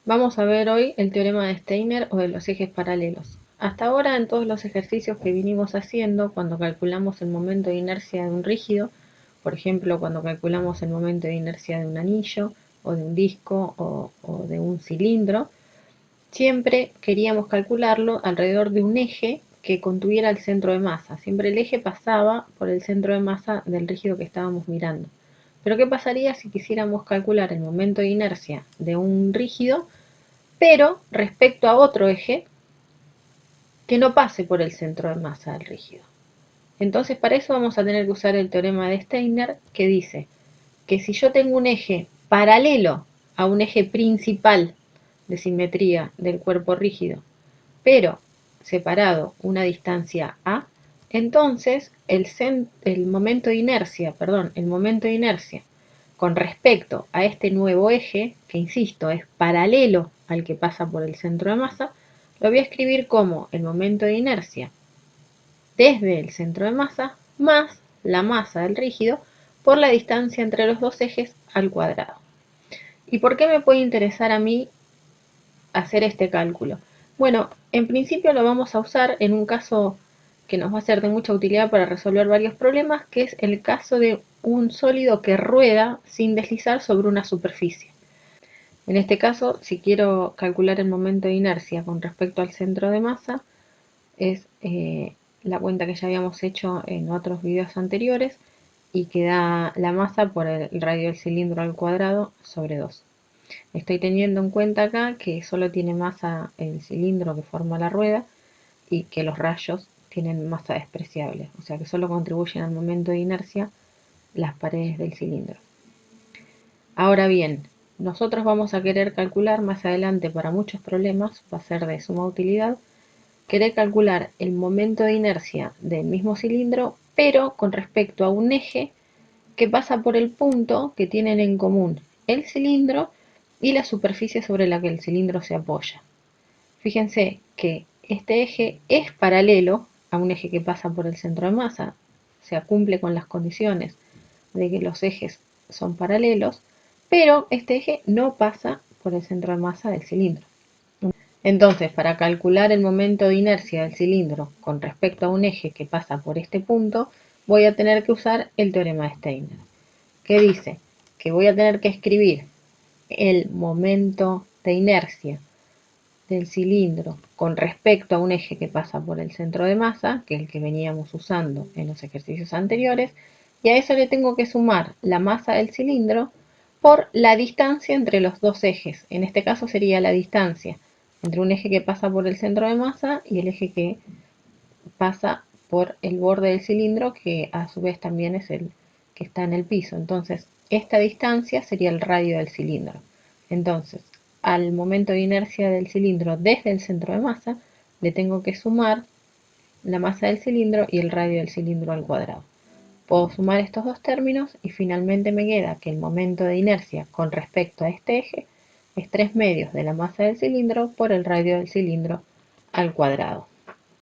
Vamos a ver hoy el teorema de Steiner o de los ejes paralelos. Hasta ahora, en todos los ejercicios que vinimos haciendo, cuando calculamos el momento de inercia de un rígido, por ejemplo, cuando calculamos el momento de inercia de un anillo, o de un disco, o de un cilindro, siempre queríamos calcularlo alrededor de un eje que contuviera el centro de masa. Siempre el eje pasaba por el centro de masa del rígido que estábamos mirando. Pero ¿qué pasaría si quisiéramos calcular el momento de inercia de un rígido, pero respecto a otro eje que no pase por el centro de masa del rígido? Entonces, para eso vamos a tener que usar el teorema de Steiner, que dice que si yo tengo un eje paralelo a un eje principal de simetría del cuerpo rígido, pero separado una distancia a, entonces el momento de inercia, con respecto a este nuevo eje, que insisto, es paralelo al que pasa por el centro de masa, lo voy a escribir como el momento de inercia desde el centro de masa más la masa del rígido por la distancia entre los dos ejes al cuadrado. ¿Y por qué me puede interesar a mí hacer este cálculo? Bueno, en principio lo vamos a usar en un caso que nos va a ser de mucha utilidad para resolver varios problemas, que es el caso de un sólido que rueda sin deslizar sobre una superficie. En este caso, si quiero calcular el momento de inercia con respecto al centro de masa, es la cuenta que ya habíamos hecho en otros videos anteriores y que da la masa por el radio del cilindro al cuadrado sobre 2. Estoy teniendo en cuenta acá que solo tiene masa el cilindro que forma la rueda y que los rayos tienen masa despreciable, o sea que solo contribuyen al momento de inercia las paredes del cilindro. Ahora bien, nosotros vamos a querer calcular más adelante para muchos problemas, va a ser de suma utilidad, querer calcular el momento de inercia del mismo cilindro, pero con respecto a un eje que pasa por el punto que tienen en común el cilindro y la superficie sobre la que el cilindro se apoya. Fíjense que este eje es paralelo a un eje que pasa por el centro de masa, o sea, cumple con las condiciones de que los ejes son paralelos, pero este eje no pasa por el centro de masa del cilindro. Entonces, para calcular el momento de inercia del cilindro con respecto a un eje que pasa por este punto, voy a tener que usar el teorema de Steiner, que dice que voy a tener que escribir el momento de inercia del cilindro con respecto a un eje que pasa por el centro de masa, que es el que veníamos usando en los ejercicios anteriores, y a eso le tengo que sumar la masa del cilindro por la distancia entre los dos ejes. En este caso sería la distancia entre un eje que pasa por el centro de masa y el eje que pasa por el borde del cilindro, que a su vez también es el que está en el piso. Entonces, esta distancia sería el radio del cilindro. Entonces, al momento de inercia del cilindro desde el centro de masa, le tengo que sumar la masa del cilindro y el radio del cilindro al cuadrado. Puedo sumar estos dos términos y finalmente me queda que el momento de inercia con respecto a este eje es 3 medios de la masa del cilindro por el radio del cilindro al cuadrado.